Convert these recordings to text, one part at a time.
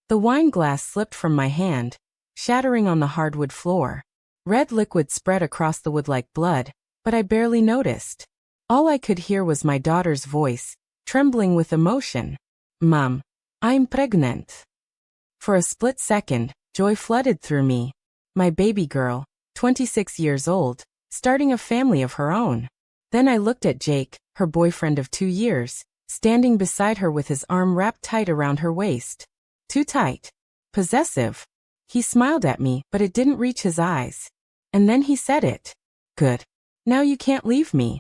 The wine glass slipped from my hand, shattering on the hardwood floor. Red liquid spread across the wood like blood, but I barely noticed. All I could hear was my daughter's voice, trembling with emotion. "Mom, I'm pregnant." For a split second, joy flooded through me. My baby girl, 26 years old, starting a family of her own. Then I looked at Jake, her boyfriend of 2 years, standing beside her with his arm wrapped tight around her waist. Too tight. Possessive. He smiled at me, but it didn't reach his eyes. And then he said it. "Good. Now you can't leave me."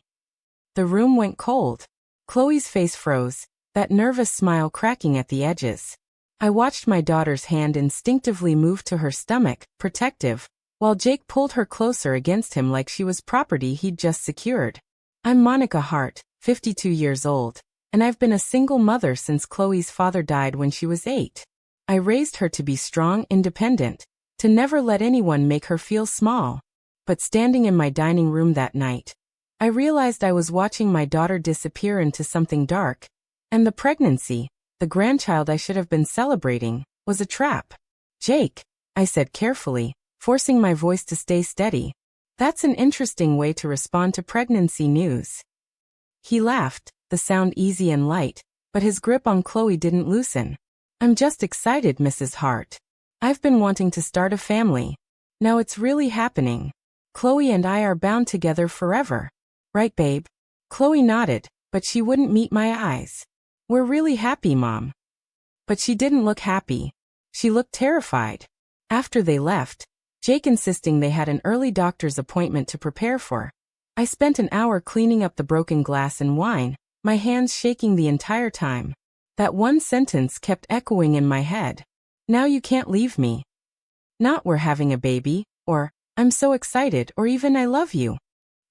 The room went cold. Chloe's face froze, that nervous smile cracking at the edges. I watched my daughter's hand instinctively move to her stomach, protective, while Jake pulled her closer against him like she was property he'd just secured. I'm Monica Hart, 52 years old, and I've been a single mother since Chloe's father died when she was 8. I raised her to be strong, independent, to never let anyone make her feel small. But standing in my dining room that night, I realized I was watching my daughter disappear into something dark, and the pregnancy, the grandchild I should have been celebrating, was a trap. "Jake," I said carefully, forcing my voice to stay steady. "That's an interesting way to respond to pregnancy news." He laughed, the sound easy and light, but his grip on Chloe didn't loosen. "I'm just excited, Mrs. Hart. I've been wanting to start a family. Now it's really happening. Chloe and I are bound together forever. Right, babe?" Chloe nodded, but she wouldn't meet my eyes. "We're really happy, Mom." But she didn't look happy. She looked terrified. After they left, Jake insisting they had an early doctor's appointment to prepare for, I spent an hour cleaning up the broken glass and wine, my hands shaking the entire time. That one sentence kept echoing in my head. "Now you can't leave me." Not "we're having a baby," or "I'm so excited," or even "I love you."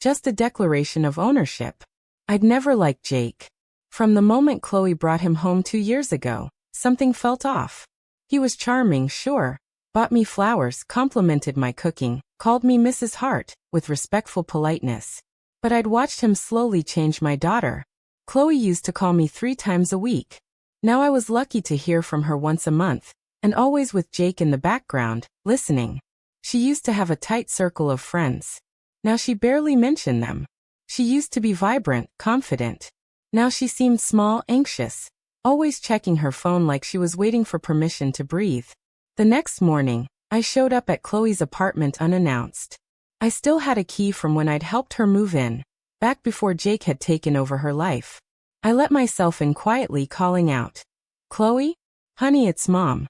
Just a declaration of ownership. I'd never liked Jake. From the moment Chloe brought him home 2 years ago, something felt off. He was charming, sure, bought me flowers, complimented my cooking, called me Mrs. Hart, with respectful politeness. But I'd watched him slowly change my daughter. Chloe used to call me 3 times a week. Now I was lucky to hear from her once a month, and always with Jake in the background, listening. She used to have a tight circle of friends. Now she barely mentioned them. She used to be vibrant, confident. Now she seemed small, anxious, always checking her phone like she was waiting for permission to breathe. The next morning, I showed up at Chloe's apartment unannounced. I still had a key from when I'd helped her move in, back before Jake had taken over her life. I let myself in quietly, calling out, "Chloe? Honey, it's Mom."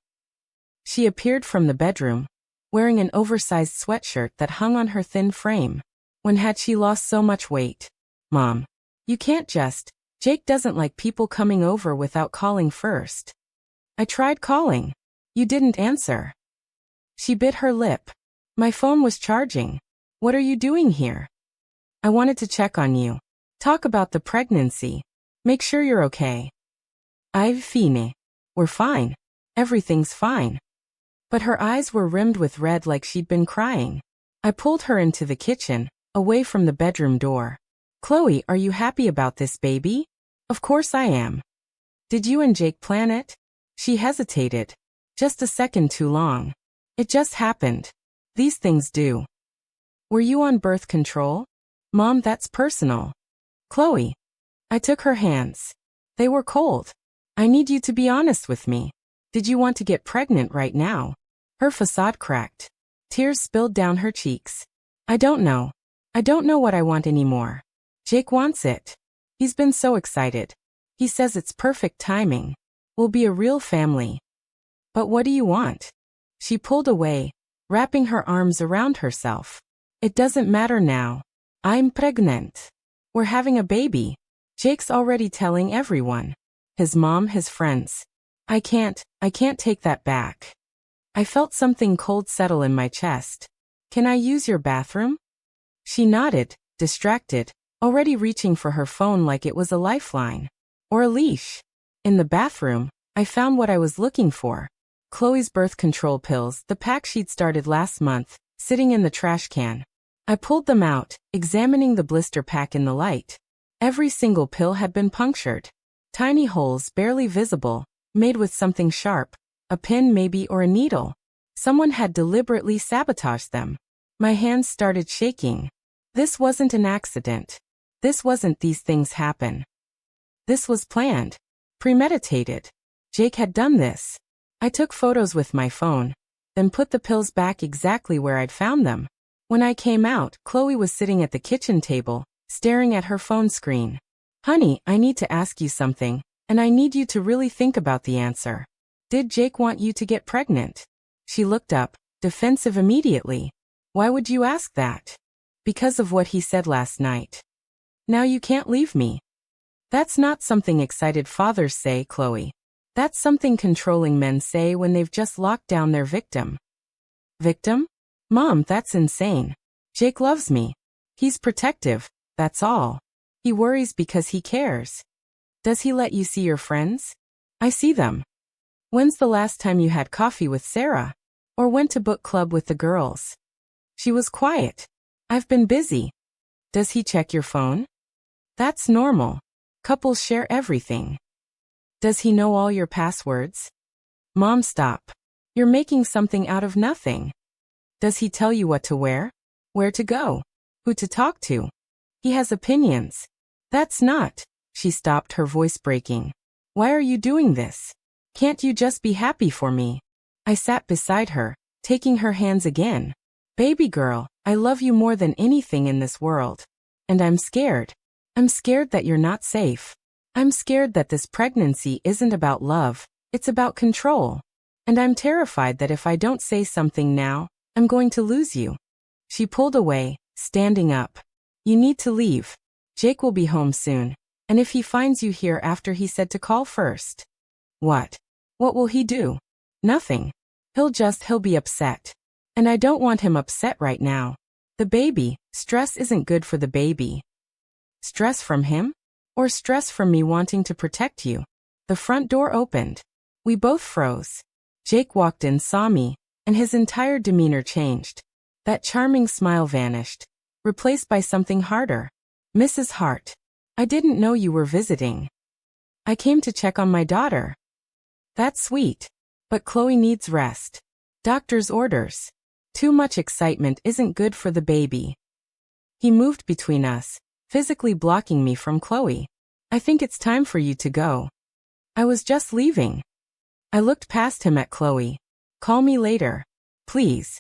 She appeared from the bedroom, wearing an oversized sweatshirt that hung on her thin frame. When had she lost so much weight? "Mom, you can't just. Jake doesn't like people coming over without calling first." "I tried calling. You didn't answer." She bit her lip. "My phone was charging. What are you doing here?" "I wanted to check on you. Talk about the pregnancy. Make sure you're okay." "I've fine. We're fine. Everything's fine." But her eyes were rimmed with red like she'd been crying. I pulled her into the kitchen, away from the bedroom door. "Chloe, are you happy about this baby?" "Of course I am." "Did you and Jake plan it?" She hesitated. Just a second too long. "It just happened. These things do." "Were you on birth control?" "Mom, that's personal." "Chloe." I took her hands. They were cold. "I need you to be honest with me. Did you want to get pregnant right now?" Her facade cracked. Tears spilled down her cheeks. "I don't know. I don't know what I want anymore. Jake wants it. He's been so excited. He says it's perfect timing. We'll be a real family." "But what do you want?" She pulled away, wrapping her arms around herself. "It doesn't matter now. I'm pregnant. We're having a baby. Jake's already telling everyone. His mom, his friends. I can't take that back." I felt something cold settle in my chest. "Can I use your bathroom?" She nodded, distracted, already reaching for her phone like it was a lifeline. Or a leash. In the bathroom, I found what I was looking for. Chloe's birth control pills, the pack she'd started last month, sitting in the trash can. I pulled them out, examining the blister pack in the light. Every single pill had been punctured. Tiny holes barely visible, made with something sharp, A pin maybe, or a needle. Someone had deliberately sabotaged them. My hands started shaking. This wasn't an accident. This wasn't these things happen. This was planned. Premeditated. Jake had done this. I took photos with my phone, then put the pills back exactly where I'd found them. When I came out, Chloe was sitting at the kitchen table, staring at her phone screen. Honey, I need to ask you something, and I need you to really think about the answer. Did Jake want you to get pregnant? She looked up, defensive immediately. Why would you ask that? Because of what he said last night. Now you can't leave me. That's not something excited fathers say, Chloe. That's something controlling men say when they've just locked down their victim. Victim? Mom, that's insane. Jake loves me. He's protective, that's all. He worries because he cares. Does he let you see your friends? I see them. When's the last time you had coffee with Sarah? Or went to book club with the girls? She was quiet. I've been busy. Does he check your phone? That's normal. Couples share everything. Does he know all your passwords? Mom, stop. You're making something out of nothing. Does he tell you what to wear? Where to go? Who to talk to? He has opinions. That's not. She stopped, her voice breaking. Why are you doing this? Can't you just be happy for me? I sat beside her, taking her hands again. Baby girl, I love you more than anything in this world. And I'm scared. I'm scared that you're not safe. I'm scared that this pregnancy isn't about love, it's about control. And I'm terrified that if I don't say something now, I'm going to lose you. She pulled away, standing up. You need to leave. Jake will be home soon. And if he finds you here after he said to call first. What? What will he do? Nothing. He'll be upset. And I don't want him upset right now. The baby, stress isn't good for the baby. Stress from him? Or stress from me wanting to protect you? The front door opened. We both froze. Jake walked in, saw me, and his entire demeanor changed. That charming smile vanished, replaced by something harder. Mrs. Hart, I didn't know you were visiting. I came to check on my daughter. That's sweet. But Chloe needs rest. Doctor's orders. Too much excitement isn't good for the baby. He moved between us, physically blocking me from Chloe. I think it's time for you to go. I was just leaving. I looked past him at Chloe. Call me later. Please.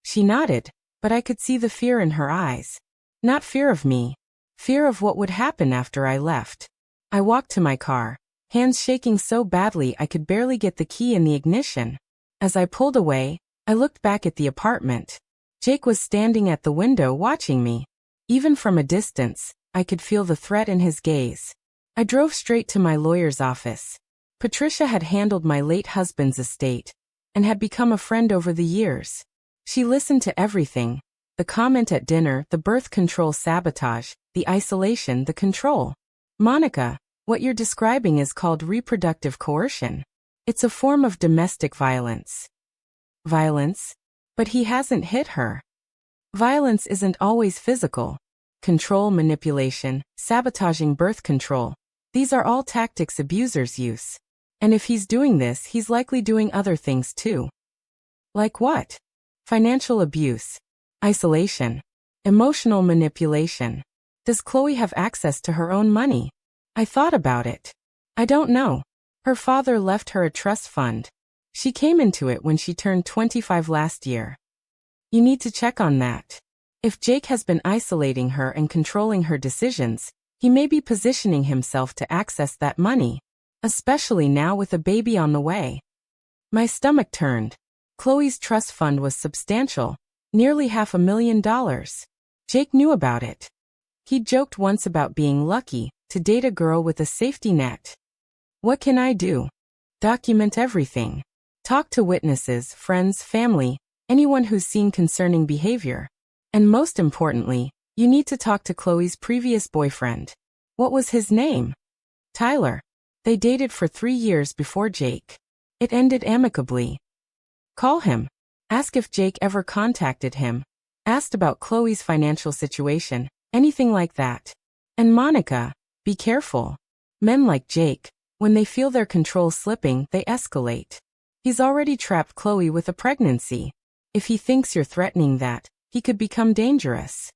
She nodded, but I could see the fear in her eyes. Not fear of me. Fear of what would happen after I left. I walked to my car, hands shaking so badly I could barely get the key in the ignition. As I pulled away, I looked back at the apartment. Jake was standing at the window watching me. Even from a distance, I could feel the threat in his gaze. I drove straight to my lawyer's office. Patricia had handled my late husband's estate and had become a friend over the years. She listened to everything. The comment at dinner, the birth control sabotage, the isolation, the control. Monica, what you're describing is called reproductive coercion. It's a form of domestic violence. Violence? But he hasn't hit her. Violence isn't always physical. Control, manipulation, sabotaging birth control. These are all tactics abusers use. And if he's doing this, he's likely doing other things too. Like what? Financial abuse. Isolation. Emotional manipulation. Does Chloe have access to her own money? I thought about it. I don't know. Her father left her a trust fund. She came into it when she turned 25 last year. You need to check on that. If Jake has been isolating her and controlling her decisions, he may be positioning himself to access that money, especially now with a baby on the way. My stomach turned. Chloe's trust fund was substantial, nearly $500,000. Jake knew about it. He'd joked once about being lucky to date a girl with a safety net. What can I do? Document everything. Talk to witnesses, friends, family, anyone who's seen concerning behavior. And most importantly, you need to talk to Chloe's previous boyfriend. What was his name? Tyler. They dated for 3 years before Jake. It ended amicably. Call him. Ask if Jake ever contacted him. Asked about Chloe's financial situation, anything like that. And Monica, be careful. Men like Jake, when they feel their control slipping, they escalate. He's already trapped Chloe with a pregnancy. If he thinks you're threatening that, he could become dangerous.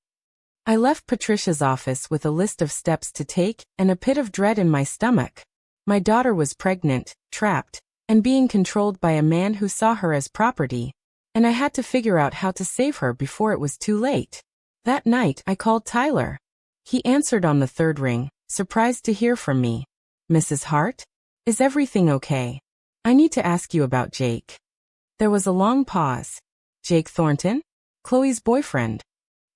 I left Patricia's office with a list of steps to take and a pit of dread in my stomach. My daughter was pregnant, trapped, and being controlled by a man who saw her as property, and I had to figure out how to save her before it was too late. That night, I called Tyler. He answered on the third ring, surprised to hear from me. Mrs. Hart? Is everything okay? I need to ask you about Jake. There was a long pause. Jake Thornton? Chloe's boyfriend?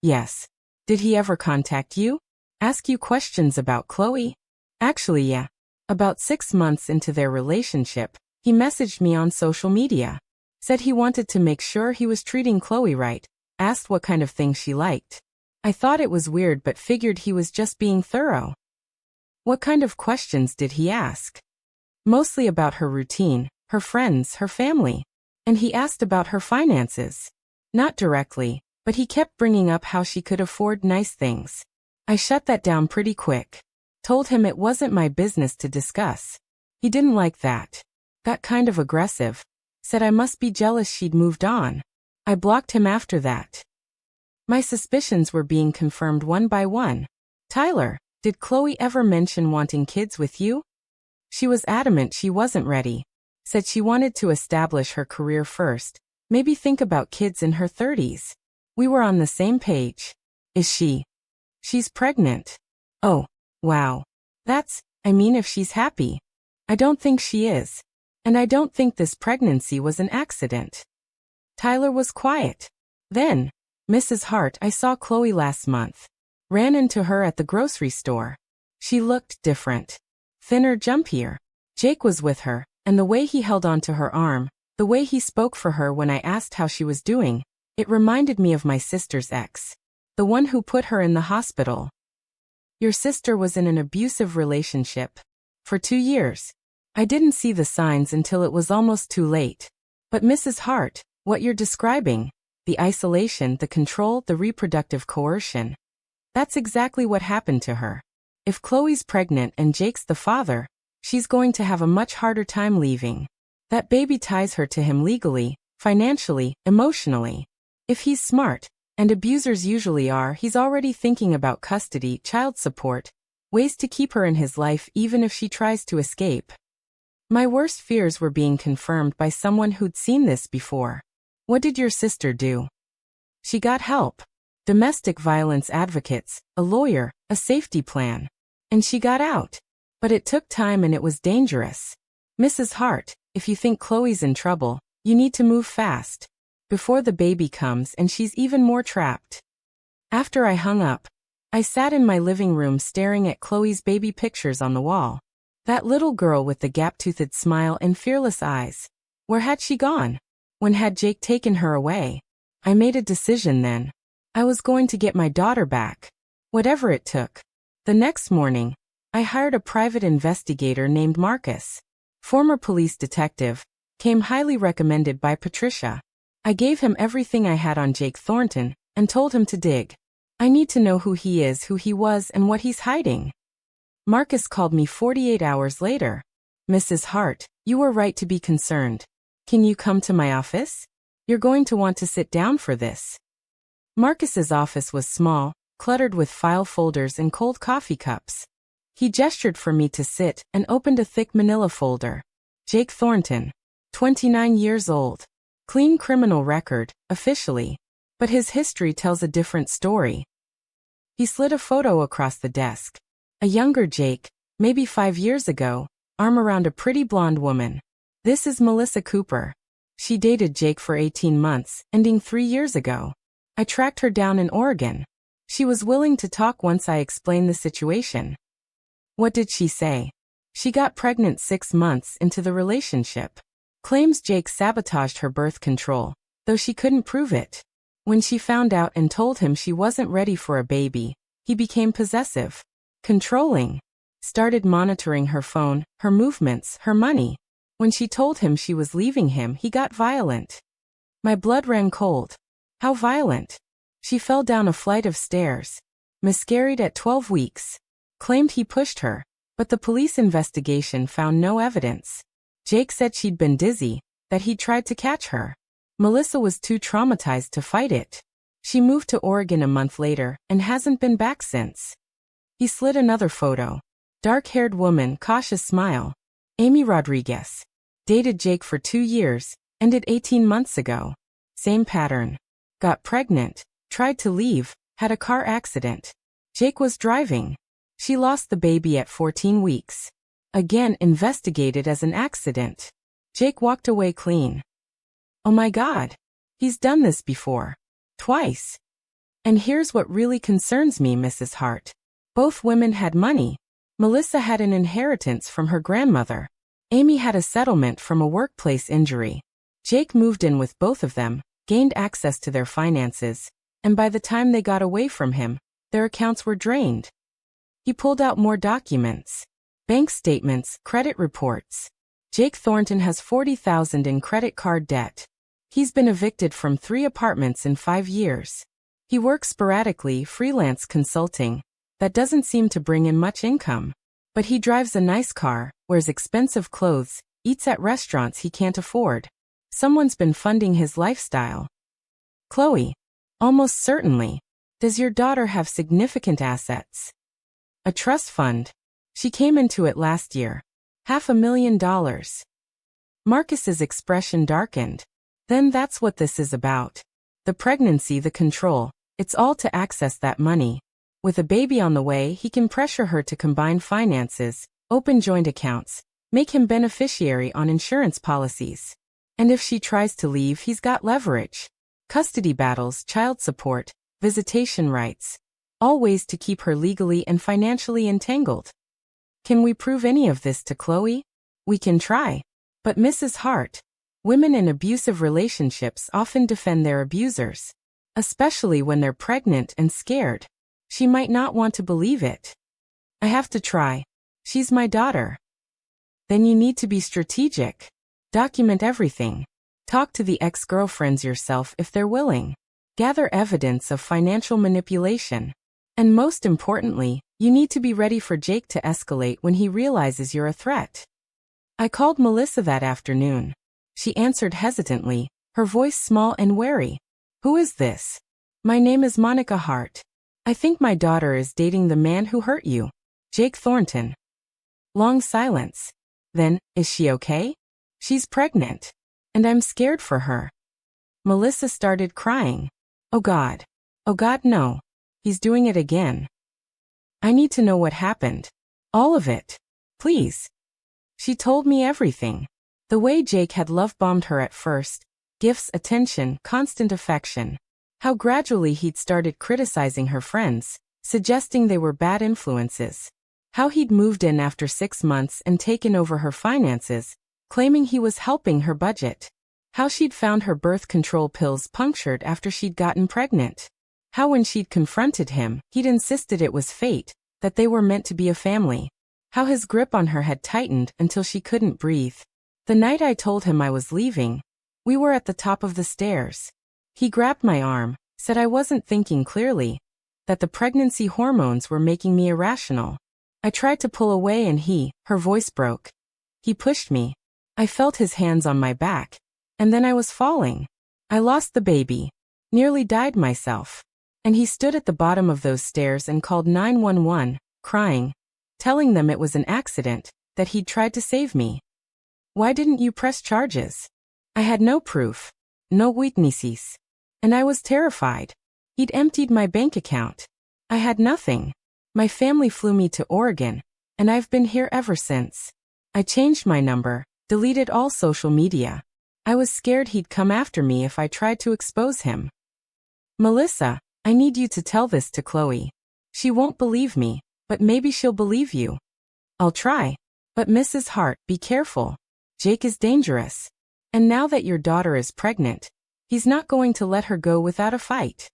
Yes. Did he ever contact you? Ask you questions about Chloe? Actually, yeah. About 6 months into their relationship, he messaged me on social media. Said he wanted to make sure he was treating Chloe right, asked what kind of things she liked. I thought it was weird but figured he was just being thorough. What kind of questions did he ask? Mostly about her routine, her friends, her family. And he asked about her finances. Not directly, but he kept bringing up how she could afford nice things. I shut that down pretty quick. Told him it wasn't my business to discuss. He didn't like that. Got kind of aggressive. Said I must be jealous she'd moved on. I blocked him after that. My suspicions were being confirmed one by one. Tyler, did Chloe ever mention wanting kids with you? She was adamant she wasn't ready. Said she wanted to establish her career first, maybe think about kids in her 30s. We were on the same page. Is she? She's pregnant. Oh, wow. If she's happy. I don't think she is. And I don't think this pregnancy was an accident. Tyler was quiet. Then, Mrs. Hart, I saw Chloe last month. Ran into her at the grocery store. She looked different. Thinner, jumpier. Jake was with her, and the way he held onto her arm, the way he spoke for her when I asked how she was doing, it reminded me of my sister's ex. The one who put her in the hospital. Your sister was in an abusive relationship. For 2 years. I didn't see the signs until it was almost too late. But Mrs. Hart, what you're describing, the isolation, the control, the reproductive coercion. That's exactly what happened to her. If Chloe's pregnant and Jake's the father, she's going to have a much harder time leaving. That baby ties her to him legally, financially, emotionally. If he's smart, and abusers usually are, he's already thinking about custody, child support, ways to keep her in his life even if she tries to escape. My worst fears were being confirmed by someone who'd seen this before. What did your sister do? She got help. Domestic violence advocates, a lawyer, a safety plan. And she got out. But it took time and it was dangerous. Mrs. Hart, if you think Chloe's in trouble, you need to move fast. Before the baby comes and she's even more trapped. After I hung up, I sat in my living room staring at Chloe's baby pictures on the wall. That little girl with the gap-toothed smile and fearless eyes. Where had she gone? When had Jake taken her away? I made a decision then. I was going to get my daughter back. Whatever it took. The next morning, I hired a private investigator named Marcus. Former police detective, came highly recommended by Patricia. I gave him everything I had on Jake Thornton and told him to dig. I need to know who he is, who he was, and what he's hiding. Marcus called me 48 hours later. Mrs. Hart, you were right to be concerned. Can you come to my office? You're going to want to sit down for this. Marcus's office was small, cluttered with file folders and cold coffee cups. He gestured for me to sit and opened a thick manila folder. Jake Thornton, 29 years old. Clean criminal record, officially. But his history tells a different story. He slid a photo across the desk. A younger Jake, maybe 5 years ago, arm around a pretty blonde woman. This is Melissa Cooper. She dated Jake for 18 months, ending 3 years ago. I tracked her down in Oregon. She was willing to talk once I explained the situation. What did she say? She got pregnant 6 months into the relationship. Claims Jake sabotaged her birth control, though she couldn't prove it. When she found out and told him she wasn't ready for a baby, he became possessive. Controlling. Started monitoring her phone, her movements, her money. When she told him she was leaving him, he got violent. My blood ran cold. How violent? She fell down a flight of stairs. Miscarried at 12 weeks. Claimed he pushed her, but the police investigation found no evidence. Jake said she'd been dizzy, that he'd tried to catch her. Melissa was too traumatized to fight it. She moved to Oregon a month later and hasn't been back since. He slid another photo. Dark-haired woman, cautious smile. Amy Rodriguez. Dated Jake for 2 years, ended 18 months ago. Same pattern. Got pregnant, tried to leave, had a car accident. Jake was driving. She lost the baby at 14 weeks. Again investigated as an accident. Jake walked away clean. Oh my God. He's done this before. Twice. And here's what really concerns me, Mrs. Hart. Both women had money. Melissa had an inheritance from her grandmother. Amy had a settlement from a workplace injury. Jake moved in with both of them, gained access to their finances, and by the time they got away from him, their accounts were drained. He pulled out more documents. Bank statements, credit reports. Jake Thornton has $40,000 in credit card debt. He's been evicted from 3 apartments in 5 years. He works sporadically, freelance consulting. That doesn't seem to bring in much income. But he drives a nice car, wears expensive clothes, eats at restaurants he can't afford. Someone's been funding his lifestyle. Chloe. Almost certainly. Does your daughter have significant assets? A trust fund. She came into it last year. $500,000. Marcus's expression darkened. Then that's what this is about. The pregnancy, the control. It's all to access that money. With a baby on the way, he can pressure her to combine finances, open joint accounts, make him beneficiary on insurance policies. And if she tries to leave, he's got leverage. Custody battles, child support, visitation rights. All ways to keep her legally and financially entangled. Can we prove any of this to Chloe? We can try. But Mrs. Hart, women in abusive relationships often defend their abusers. Especially when they're pregnant and scared. She might not want to believe it. I have to try. She's my daughter. Then you need to be strategic. Document everything. Talk to the ex-girlfriends yourself if they're willing. Gather evidence of financial manipulation. And most importantly, you need to be ready for Jake to escalate when he realizes you're a threat. I called Melissa that afternoon. She answered hesitantly, her voice small and wary. Who is this? My name is Monica Hart. I think my daughter is dating the man who hurt you. Jake Thornton. Long silence. Then, is she okay? She's pregnant. And I'm scared for her. Melissa started crying. Oh God. Oh God, no. He's doing it again. I need to know what happened. All of it. Please. She told me everything. The way Jake had love-bombed her at first. Gifts, attention, constant affection. How gradually he'd started criticizing her friends, suggesting they were bad influences. How he'd moved in after 6 months and taken over her finances, claiming he was helping her budget. How she'd found her birth control pills punctured after she'd gotten pregnant. How when she'd confronted him, he'd insisted it was fate, that they were meant to be a family. How his grip on her had tightened until she couldn't breathe. The night I told him I was leaving, we were at the top of the stairs. He grabbed my arm, said I wasn't thinking clearly, that the pregnancy hormones were making me irrational. I tried to pull away and her voice broke. He pushed me. I felt his hands on my back. And then I was falling. I lost the baby. Nearly died myself. And he stood at the bottom of those stairs and called 911, crying, telling them it was an accident, that he'd tried to save me. Why didn't you press charges? I had no proof. No witnesses. And I was terrified. He'd emptied my bank account. I had nothing. My family flew me to Oregon, and I've been here ever since. I changed my number, deleted all social media. I was scared he'd come after me if I tried to expose him. Melissa, I need you to tell this to Chloe. She won't believe me, but maybe she'll believe you. I'll try. But Mrs. Hart, be careful. Jake is dangerous. And now that your daughter is pregnant, he's not going to let her go without a fight.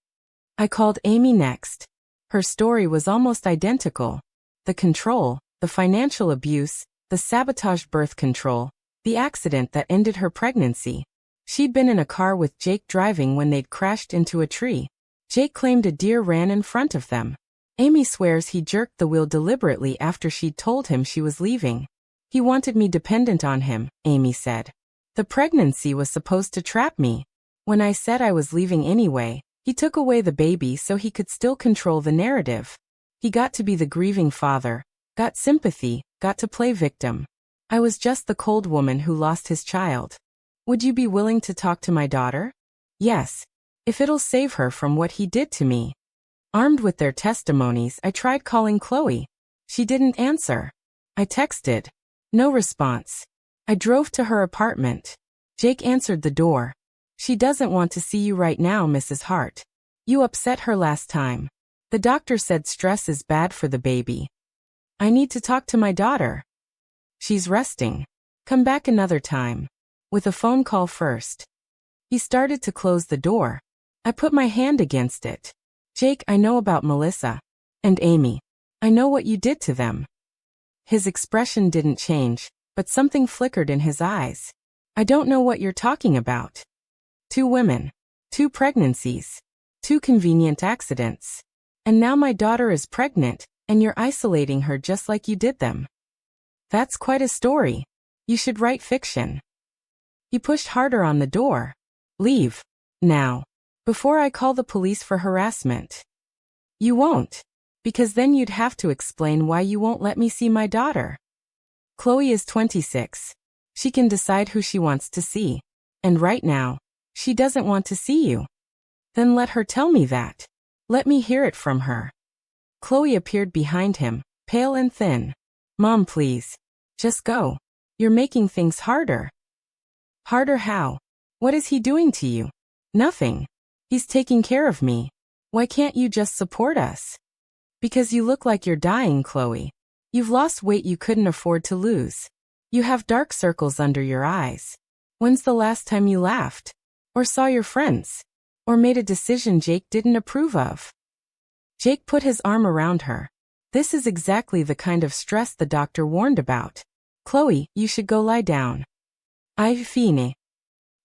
I called Amy next. Her story was almost identical. The control, the financial abuse, the sabotaged birth control, the accident that ended her pregnancy. She'd been in a car with Jake driving when they'd crashed into a tree. Jake claimed a deer ran in front of them. Amy swears he jerked the wheel deliberately after she'd told him she was leaving. He wanted me dependent on him, Amy said. The pregnancy was supposed to trap me. When I said I was leaving anyway, he took away the baby so he could still control the narrative. He got to be the grieving father, got sympathy, got to play victim. I was just the cold woman who lost his child. Would you be willing to talk to my daughter? Yes. If it'll save her from what he did to me. Armed with their testimonies, I tried calling Chloe. She didn't answer. I texted. No response. I drove to her apartment. Jake answered the door. She doesn't want to see you right now, Mrs. Hart. You upset her last time. The doctor said stress is bad for the baby. I need to talk to my daughter. She's resting. Come back another time. With a phone call first. He started to close the door. I put my hand against it. Jake, I know about Melissa. And Amy. I know what you did to them. His expression didn't change, but something flickered in his eyes. I don't know what you're talking about. 2 women. 2 pregnancies. 2 convenient accidents. And now my daughter is pregnant, and you're isolating her just like you did them. That's quite a story. You should write fiction. He pushed harder on the door. Leave. Now. Before I call the police for harassment. You won't. Because then you'd have to explain why you won't let me see my daughter. Chloe is 26. She can decide who she wants to see. And right now, she doesn't want to see you. Then let her tell me that. Let me hear it from her. Chloe appeared behind him, pale and thin. Mom, please. Just go. You're making things harder. Harder how? What is he doing to you? Nothing. He's taking care of me. Why can't you just support us? Because you look like you're dying, Chloe. You've lost weight you couldn't afford to lose. You have dark circles under your eyes. When's the last time you laughed? Or saw your friends? Or made a decision Jake didn't approve of? Jake put his arm around her. This is exactly the kind of stress the doctor warned about. Chloe, you should go lie down. Fine.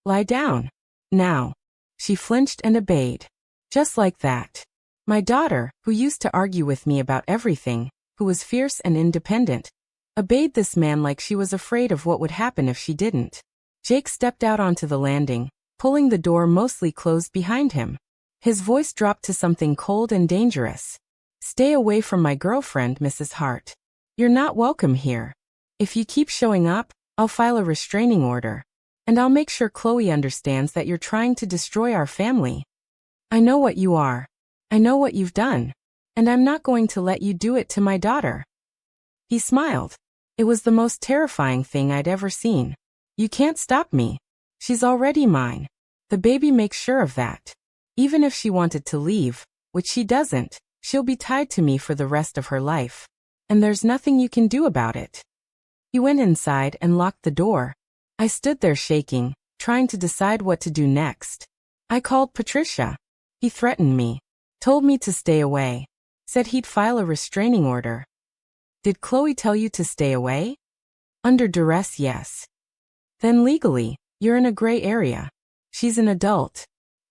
Lie down. Now. She flinched and obeyed. Just like that. My daughter, who used to argue with me about everything, who was fierce and independent, obeyed this man like she was afraid of what would happen if she didn't. Jake stepped out onto the landing, pulling the door mostly closed behind him. His voice dropped to something cold and dangerous. Stay away from my girlfriend, Mrs. Hart. You're not welcome here. If you keep showing up, I'll file a restraining order. And I'll make sure Chloe understands that you're trying to destroy our family. I know what you are. I know what you've done. And I'm not going to let you do it to my daughter. He smiled. It was the most terrifying thing I'd ever seen. You can't stop me. She's already mine. The baby makes sure of that. Even if she wanted to leave, which she doesn't, she'll be tied to me for the rest of her life. And there's nothing you can do about it. He went inside and locked the door. I stood there shaking, trying to decide what to do next. I called Patricia. He threatened me. Told me to stay away. Said he'd file a restraining order. Did Chloe tell you to stay away? Under duress, yes. Then legally, you're in a gray area. She's an adult.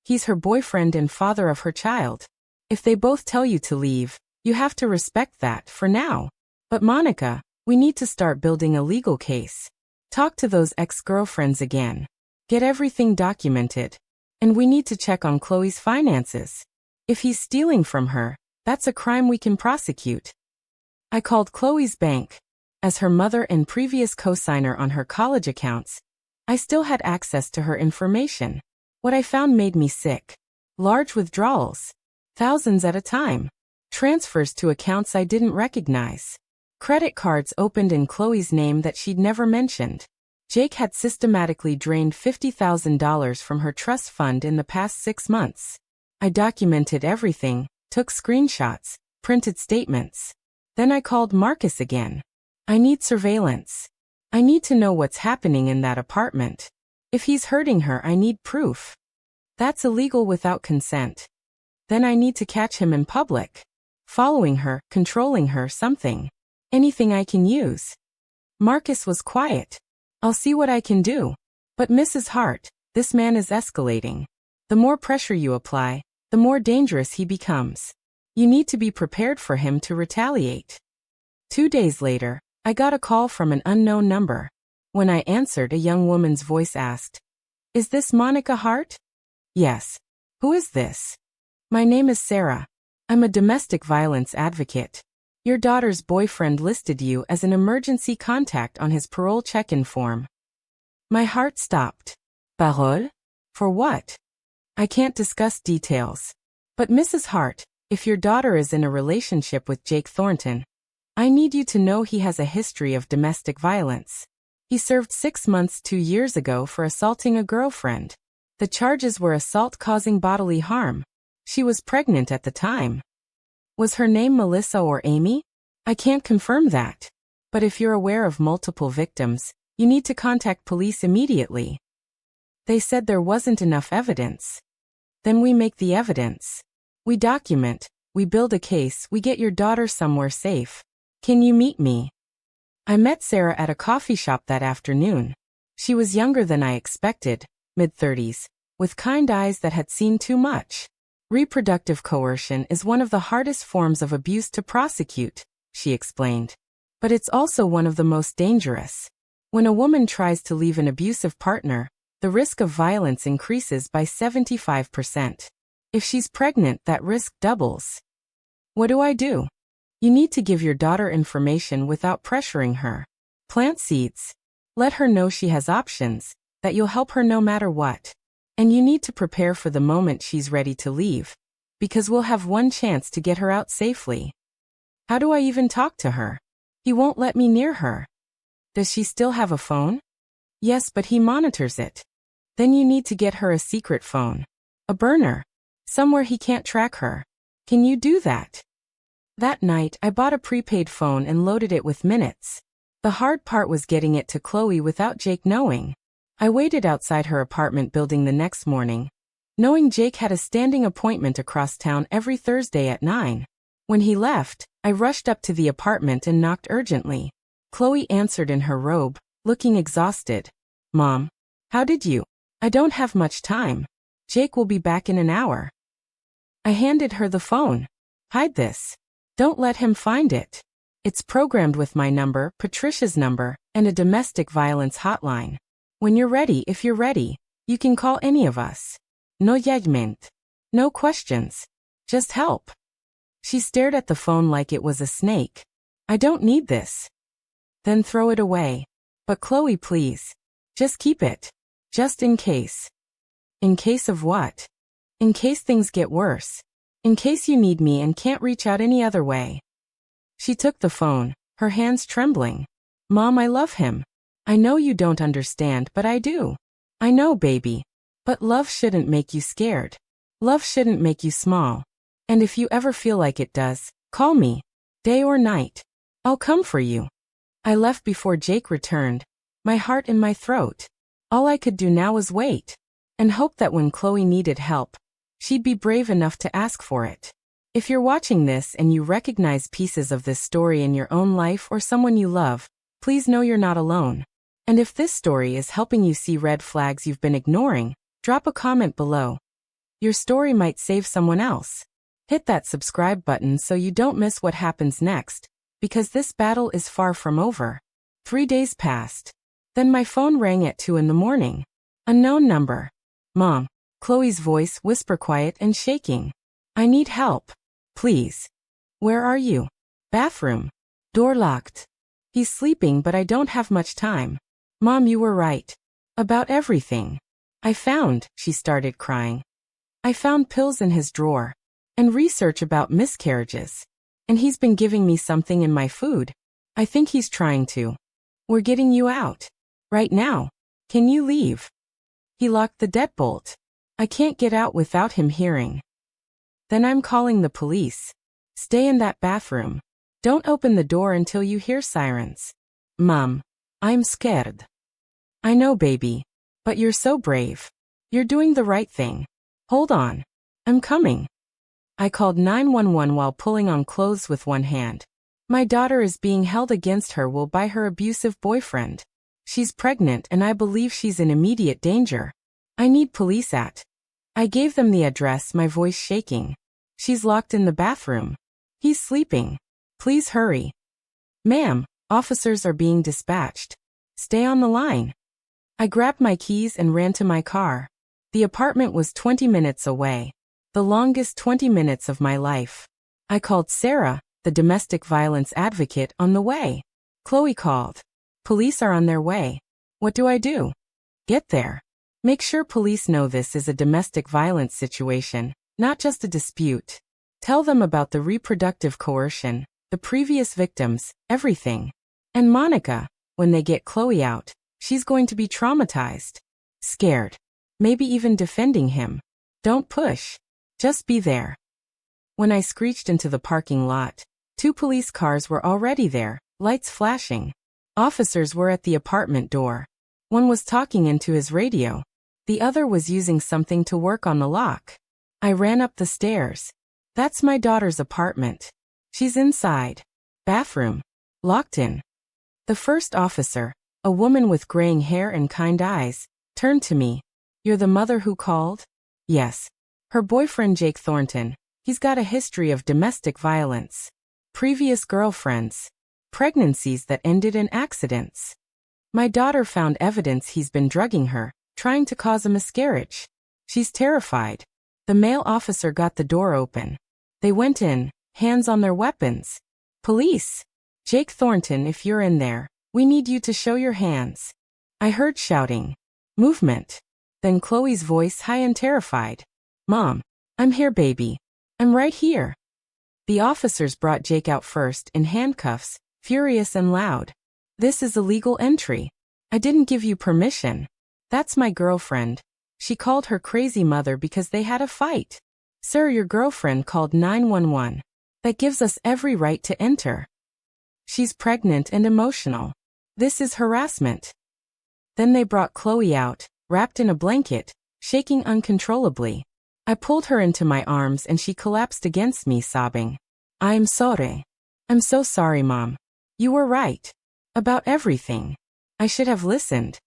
He's her boyfriend and father of her child. If they both tell you to leave, you have to respect that for now. But Monica, we need to start building a legal case. Talk to those ex-girlfriends again. Get everything documented. And we need to check on Chloe's finances. If he's stealing from her, that's a crime we can prosecute. I called Chloe's bank. As her mother and previous co-signer on her college accounts, I still had access to her information. What I found made me sick. Large withdrawals. Thousands at a time. Transfers to accounts I didn't recognize. Credit cards opened in Chloe's name that she'd never mentioned. Jake had systematically drained $50,000 from her trust fund in the past 6 months. I documented everything, took screenshots, printed statements. Then I called Marcus again. I need surveillance. I need to know what's happening in that apartment. If he's hurting her, I need proof. That's illegal without consent. Then I need to catch him in public. Following her, controlling her, something. Anything I can use. Marcus was quiet. I'll see what I can do. But Mrs. Hart, this man is escalating. The more pressure you apply, the more dangerous he becomes. You need to be prepared for him to retaliate. 2 days later, I got a call from an unknown number. When I answered, a young woman's voice asked, "Is this Monica Hart?" "Yes." "Who is this?" "My name is Sarah. I'm a domestic violence advocate. Your daughter's boyfriend listed you as an emergency contact on his parole check-in form." My heart stopped. Parole? For what? "I can't discuss details. But Mrs. Hart, if your daughter is in a relationship with Jake Thornton, I need you to know he has a history of domestic violence. He served 6 months 2 years ago for assaulting a girlfriend. The charges were assault causing bodily harm. She was pregnant at the time." "Was her name Melissa or Amy?" "I can't confirm that. But if you're aware of multiple victims, you need to contact police immediately." "They said there wasn't enough evidence." "Then we make the evidence. We document, we build a case, we get your daughter somewhere safe. Can you meet me?" I met Sarah at a coffee shop that afternoon. She was younger than I expected, mid-30s, with kind eyes that had seen too much. "Reproductive coercion is one of the hardest forms of abuse to prosecute," she explained. "But it's also one of the most dangerous. When a woman tries to leave an abusive partner, the risk of violence increases by 75%. If she's pregnant, that risk doubles." "What do I do?" "You need to give your daughter information without pressuring her. Plant seeds. Let her know she has options, that you'll help her no matter what. And you need to prepare for the moment she's ready to leave, because we'll have one chance to get her out safely." "How do I even talk to her? He won't let me near her." "Does she still have a phone?" "Yes, but he monitors it." "Then you need to get her a secret phone. A burner. Somewhere he can't track her. Can you do that?" That night, I bought a prepaid phone and loaded it with minutes. The hard part was getting it to Chloe without Jake knowing. I waited outside her apartment building the next morning, knowing Jake had a standing appointment across town every Thursday at 9. When he left, I rushed up to the apartment and knocked urgently. Chloe answered in her robe, looking exhausted. "Mom, how did you?" "I don't have much time. Jake will be back in an hour." I handed her the phone. "Hide this. Don't let him find it. It's programmed with my number, Patricia's number, and a domestic violence hotline. When you're ready, if you're ready, you can call any of us. No judgment. No questions. Just help." She stared at the phone like it was a snake. "I don't need this." "Then throw it away." "But Chloe, please. Just keep it. Just in case." "In case of what?" "In case things get worse. In case you need me and can't reach out any other way." She took the phone, her hands trembling. "Mom, I love him. I know you don't understand, but I do. I know, baby. But love shouldn't make you scared. Love shouldn't make you small. And if you ever feel like it does, call me. Day or night. I'll come for you." I left before Jake returned, my heart in my throat. All I could do now was wait, and hope that when Chloe needed help, she'd be brave enough to ask for it. If you're watching this and you recognize pieces of this story in your own life or someone you love, please know you're not alone. And if this story is helping you see red flags you've been ignoring, drop a comment below. Your story might save someone else. Hit that subscribe button so you don't miss what happens next, because this battle is far from over. 3 days passed. Then my phone rang at 2 in the morning. Unknown number. "Mom." Chloe's voice, whisper quiet and shaking. "I need help. Please." "Where are you?" "Bathroom. Door locked." "He's sleeping, but I don't have much time." "Mom, you were right. About everything. She started crying. "I found pills in his drawer. And research about miscarriages. And he's been giving me something in my food. I think he's trying to. We're getting you out. Right now. Can you leave?" He locked the deadbolt. I can't get out without him hearing. "Then I'm calling the police. Stay in that bathroom. Don't open the door until you hear sirens." "Mom, I'm scared." "I know, baby. But you're so brave. You're doing the right thing. Hold on. I'm coming." I called 911 while pulling on clothes with one hand. My daughter is being held against her will by her abusive boyfriend. She's pregnant and I believe she's in immediate danger. I need police at. I gave them the address, my voice shaking. "She's locked in the bathroom. He's sleeping. Please hurry." "Ma'am, officers are being dispatched." Stay on the line. I grabbed my keys and ran to my car. The apartment was 20 minutes away. The longest 20 minutes of my life. I called Sarah, the domestic violence advocate, on the way. Chloe called. Police are on their way. What do I do? Get there. Make sure police know this is a domestic violence situation, not just a dispute. Tell them about the reproductive coercion, the previous victims, everything. And Monica, when they get Chloe out, she's going to be traumatized. Scared. Maybe even defending him. Don't push. Just be there. When I screeched into the parking lot, 2 police cars were already there, lights flashing. Officers were at the apartment door. One was talking into his radio. The other was using something to work on the lock. I ran up the stairs. That's my daughter's apartment. She's inside. Bathroom. Locked in. The first officer, a woman with graying hair and kind eyes, turned to me. You're the mother who called? Yes. Her boyfriend Jake Thornton. He's got a history of domestic violence. Previous girlfriends. Pregnancies that ended in accidents. My daughter found evidence he's been drugging her, trying to cause a miscarriage. She's terrified. The male officer got the door open. They went in, hands on their weapons. Police! Jake Thornton, if you're in there, we need you to show your hands. I heard shouting. Movement. Then Chloe's voice, high and terrified. Mom, I'm here, baby. I'm right here. The officers brought Jake out first in handcuffs, furious and loud. This is illegal entry. I didn't give you permission. That's my girlfriend. She called her crazy mother because they had a fight. Sir, your girlfriend called 911. That gives us every right to enter. She's pregnant and emotional. This is harassment. Then they brought Chloe out, wrapped in a blanket, shaking uncontrollably. I pulled her into my arms and she collapsed against me, sobbing. I'm sorry. I'm so sorry, Mom. You were right. About everything. I should have listened.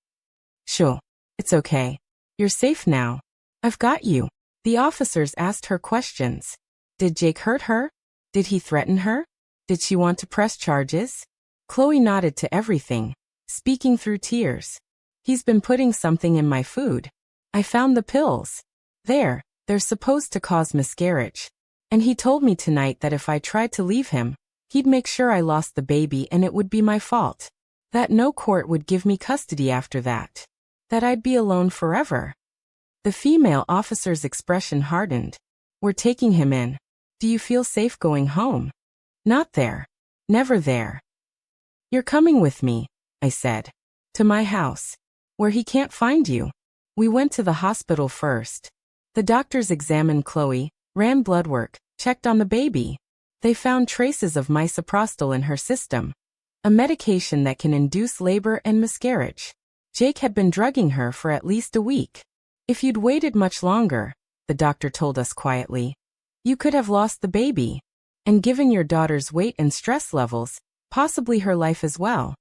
Sure. It's okay. You're safe now. I've got you. The officers asked her questions. Did Jake hurt her? Did he threaten her? Did she want to press charges? Chloe nodded to everything, speaking through tears. He's been putting something in my food. I found the pills. They're supposed to cause miscarriage. And he told me tonight that if I tried to leave him, he'd make sure I lost the baby and it would be my fault. That no court would give me custody after that. That I'd be alone forever. The female officer's expression hardened. We're taking him in. Do you feel safe going home? Not there. Never there. You're coming with me, I said. To my house. Where he can't find you. We went to the hospital first. The doctors examined Chloe, ran blood work, checked on the baby. They found traces of misoprostol in her system. A medication that can induce labor and miscarriage. Jake had been drugging her for at least a week. If you'd waited much longer, the doctor told us quietly, you could have lost the baby. And given your daughter's weight and stress levels, possibly her life as well.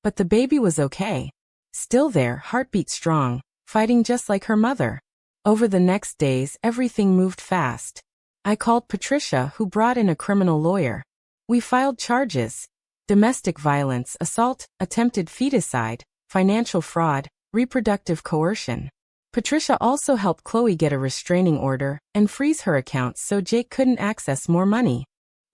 But the baby was okay. Still there, heartbeat strong, fighting just like her mother. Over the next days, everything moved fast. I called Patricia, who brought in a criminal lawyer. We filed charges. Domestic violence, assault, attempted feticide, financial fraud, reproductive coercion. Patricia also helped Chloe get a restraining order and freeze her accounts so Jake couldn't access more money.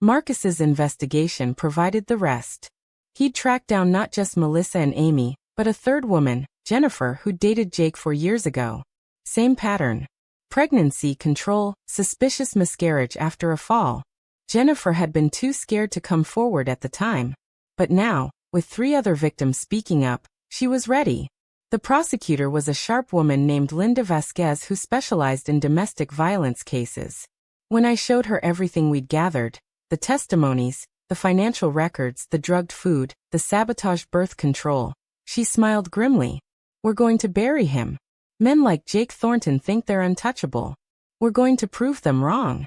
Marcus's investigation provided the rest. He'd tracked down not just Melissa and Amy, but a third woman, Jennifer, who dated Jake 4 years ago. Same pattern. Pregnancy control, suspicious miscarriage after a fall. Jennifer had been too scared to come forward at the time. But now, with 3 other victims speaking up, she was ready. The prosecutor was a sharp woman named Linda Vasquez who specialized in domestic violence cases. When I showed her everything we'd gathered, the testimonies, the financial records, the drugged food, the sabotaged birth control, she smiled grimly. We're going to bury him. Men like Jake Thornton think they're untouchable. We're going to prove them wrong.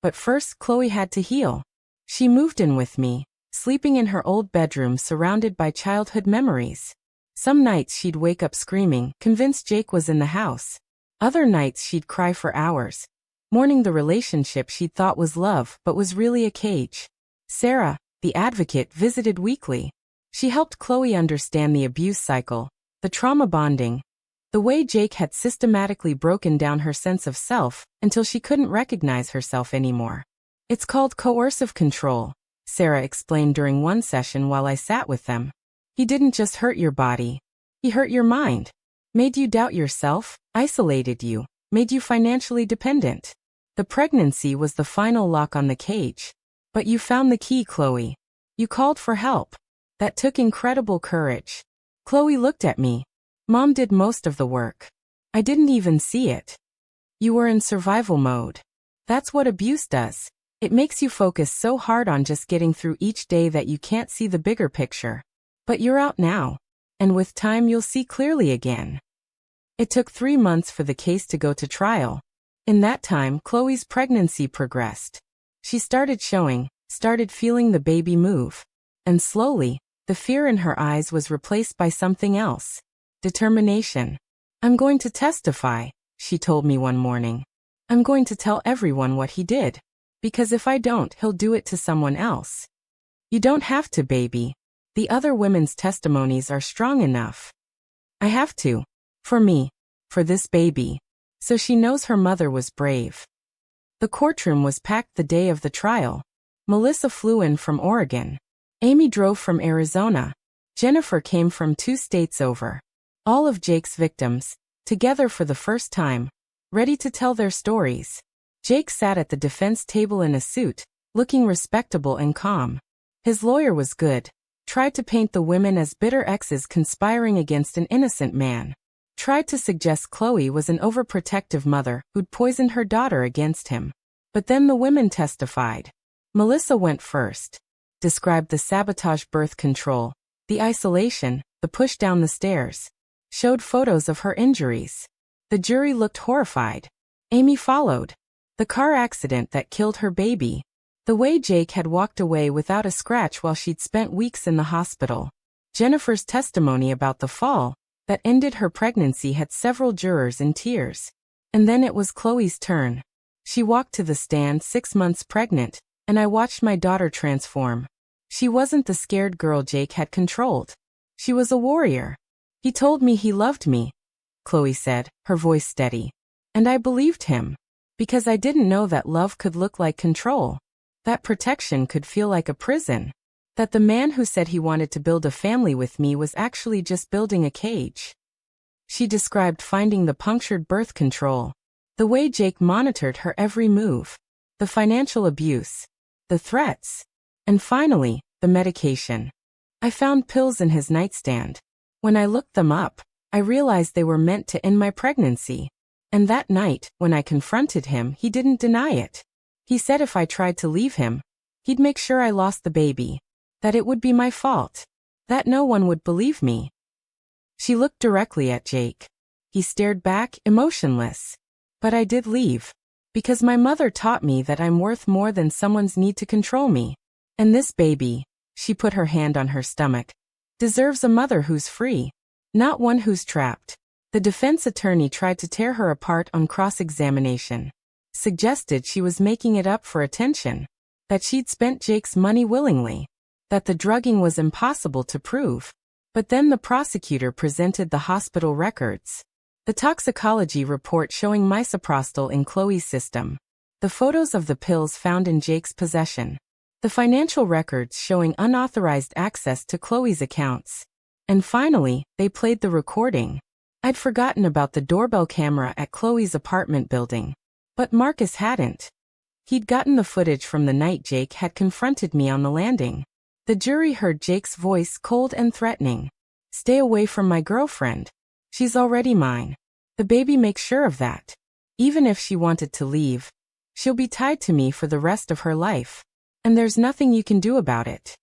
But first, Chloe had to heal. She moved in with me, sleeping in her old bedroom surrounded by childhood memories. Some nights she'd wake up screaming, convinced Jake was in the house. Other nights she'd cry for hours, mourning the relationship she'd thought was love but was really a cage. Sarah, the advocate, visited weekly. She helped Chloe understand the abuse cycle, the trauma bonding, the way Jake had systematically broken down her sense of self until she couldn't recognize herself anymore. It's called coercive control, Sarah explained during one session while I sat with them. He didn't just hurt your body. He hurt your mind. Made you doubt yourself, isolated you, made you financially dependent. The pregnancy was the final lock on the cage. But you found the key, Chloe. You called for help. That took incredible courage. Chloe looked at me. Mom did most of the work. I didn't even see it. You were in survival mode. That's what abuse does. It makes you focus so hard on just getting through each day that you can't see the bigger picture. But you're out now. And with time you'll see clearly again. It took 3 months for the case to go to trial. In that time, Chloe's pregnancy progressed. She started showing, started feeling the baby move. And slowly, the fear in her eyes was replaced by something else. Determination. I'm going to testify, she told me one morning. I'm going to tell everyone what he did. Because if I don't, he'll do it to someone else. You don't have to, baby. The other women's testimonies are strong enough. I have to. For me. For this baby. So she knows her mother was brave. The courtroom was packed the day of the trial. Melissa flew in from Oregon. Amy drove from Arizona. Jennifer came from 2 states over. All of Jake's victims, together for the first time, ready to tell their stories. Jake sat at the defense table in a suit, looking respectable and calm. His lawyer was good. Tried to paint the women as bitter exes conspiring against an innocent man. Tried to suggest Chloe was an overprotective mother who'd poisoned her daughter against him. But then the women testified. Melissa went first. Described the sabotage birth control, the isolation, the push down the stairs. Showed photos of her injuries. The jury looked horrified. Amy followed. The car accident that killed her baby. The way Jake had walked away without a scratch while she'd spent weeks in the hospital. Jennifer's testimony about the fall that ended her pregnancy had several jurors in tears. And then it was Chloe's turn. She walked to the stand 6 months pregnant, and I watched my daughter transform. She wasn't the scared girl Jake had controlled. She was a warrior. He told me he loved me, Chloe said, her voice steady. And I believed him. Because I didn't know that love could look like control. That protection could feel like a prison. That the man who said he wanted to build a family with me was actually just building a cage. She described finding the punctured birth control. The way Jake monitored her every move. The financial abuse. The threats. And finally, the medication. I found pills in his nightstand. When I looked them up, I realized they were meant to end my pregnancy. And that night, when I confronted him, he didn't deny it. He said if I tried to leave him, he'd make sure I lost the baby. That it would be my fault. That no one would believe me. She looked directly at Jake. He stared back, emotionless. But I did leave. Because my mother taught me that I'm worth more than someone's need to control me. And this baby, she put her hand on her stomach, deserves a mother who's free. Not one who's trapped. The defense attorney tried to tear her apart on cross-examination. Suggested she was making it up for attention. That she'd spent Jake's money willingly. That the drugging was impossible to prove. But then the prosecutor presented the hospital records. The toxicology report showing misoprostol in Chloe's system. The photos of the pills found in Jake's possession. The financial records showing unauthorized access to Chloe's accounts. And finally, they played the recording. I'd forgotten about the doorbell camera at Chloe's apartment building. But Marcus hadn't. He'd gotten the footage from the night Jake had confronted me on the landing. The jury heard Jake's voice cold and threatening. Stay away from my girlfriend. She's already mine. The baby makes sure of that. Even if she wanted to leave, she'll be tied to me for the rest of her life. And there's nothing you can do about it.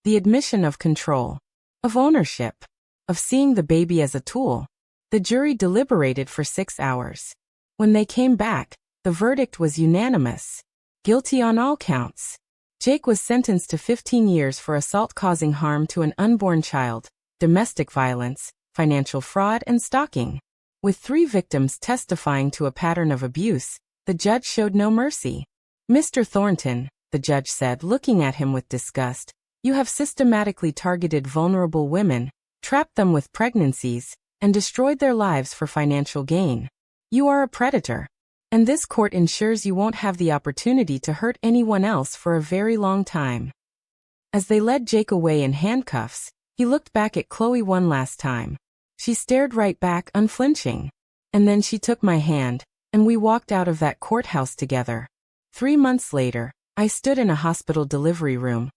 The admission of control. Of ownership. Of seeing the baby as a tool. The jury deliberated for 6 hours. When they came back, the verdict was unanimous. Guilty on all counts. Jake was sentenced to 15 years for assault causing harm to an unborn child, domestic violence, financial fraud, and stalking. With 3 victims testifying to a pattern of abuse, the judge showed no mercy. Mr. Thornton, the judge said, looking at him with disgust, You have systematically targeted vulnerable women, trapped them with pregnancies, and destroyed their lives for financial gain. You are a predator. And this court ensures you won't have the opportunity to hurt anyone else for a very long time. As they led Jake away in handcuffs, he looked back at Chloe one last time. She stared right back, unflinching. And then she took my hand, and we walked out of that courthouse together. 3 months later, I stood in a hospital delivery room,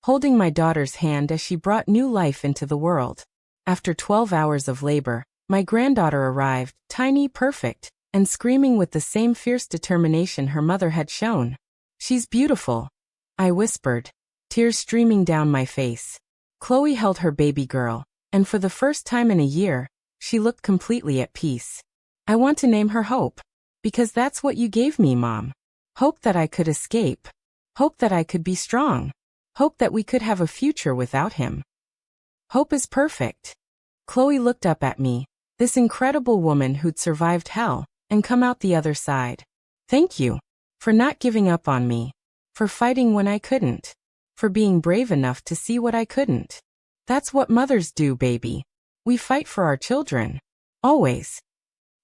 holding my daughter's hand as she brought new life into the world. After 12 hours of labor, my granddaughter arrived, tiny, perfect, and screaming with the same fierce determination her mother had shown. "She's beautiful," I whispered, tears streaming down my face. Chloe held her baby girl, and for the first time in a year, she looked completely at peace. "I want to name her Hope, because that's what you gave me, Mom. Hope that I could escape. Hope that I could be strong. Hope that we could have a future without him. Hope is perfect." Chloe looked up at me, this incredible woman who'd survived hell and come out the other side. "Thank you for not giving up on me, for fighting when I couldn't, for being brave enough to see what I couldn't. That's what mothers do, baby. We fight for our children. Always."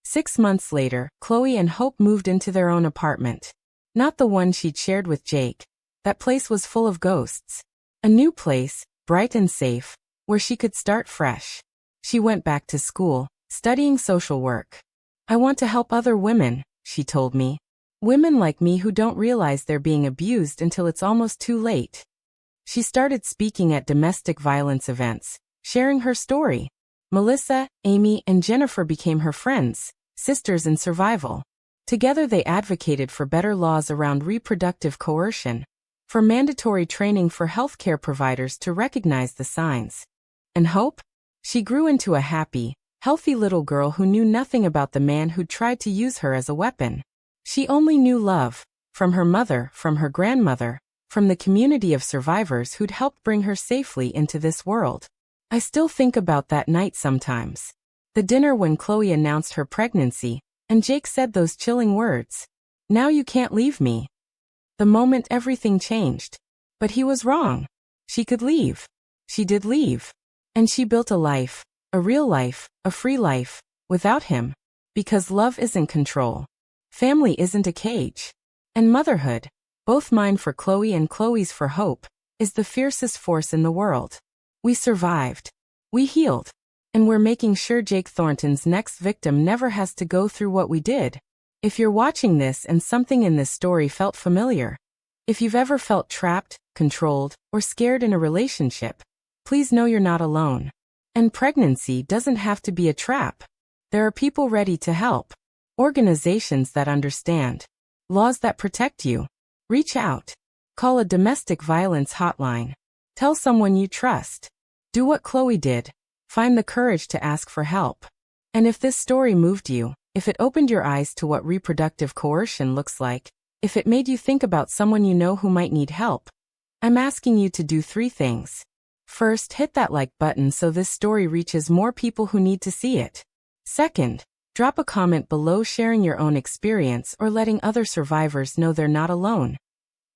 6 months later, Chloe and Hope moved into their own apartment. Not the one she'd shared with Jake. That place was full of ghosts. A new place, bright and safe, where she could start fresh. She went back to school, studying social work. "I want to help other women," she told me. "Women like me who don't realize they're being abused until it's almost too late." She started speaking at domestic violence events, sharing her story. Melissa, Amy, and Jennifer became her friends, sisters in survival. Together they advocated for better laws around reproductive coercion, for mandatory training for healthcare providers to recognize the signs. And Hope? She grew into a happy, healthy little girl who knew nothing about the man who'd tried to use her as a weapon. She only knew love, from her mother, from her grandmother, from the community of survivors who'd helped bring her safely into this world. I still think about that night sometimes. The dinner when Chloe announced her pregnancy, and Jake said those chilling words, "Now you can't leave me." The moment everything changed. But he was wrong. She could leave. She did leave. And she built a life, a real life, a free life, without him. Because love isn't control. Family isn't a cage. And motherhood, both mine for Chloe and Chloe's for Hope, is the fiercest force in the world. We survived. We healed. And we're making sure Jake Thornton's next victim never has to go through what we did. If you're watching this and something in this story felt familiar, if you've ever felt trapped, controlled, or scared in a relationship, please know you're not alone. And pregnancy doesn't have to be a trap. There are people ready to help. Organizations that understand. Laws that protect you. Reach out. Call a domestic violence hotline. Tell someone you trust. Do what Chloe did. Find the courage to ask for help. And if this story moved you, if it opened your eyes to what reproductive coercion looks like, if it made you think about someone you know who might need help, I'm asking you to do 3 things. First, hit that like button so this story reaches more people who need to see it. Second, drop a comment below sharing your own experience or letting other survivors know they're not alone.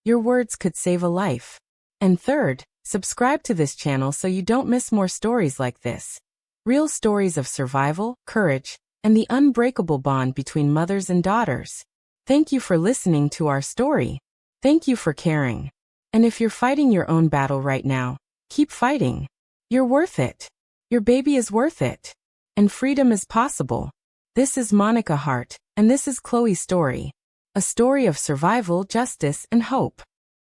Your words could save a life. And third, subscribe to this channel so you don't miss more stories like this. Real stories of survival, courage, and the unbreakable bond between mothers and daughters. Thank you for listening to our story. Thank you for caring. And if you're fighting your own battle right now, keep fighting. You're worth it. Your baby is worth it. And freedom is possible. This is Monica Hart, and this is Chloe's story. A story of survival, justice, and hope.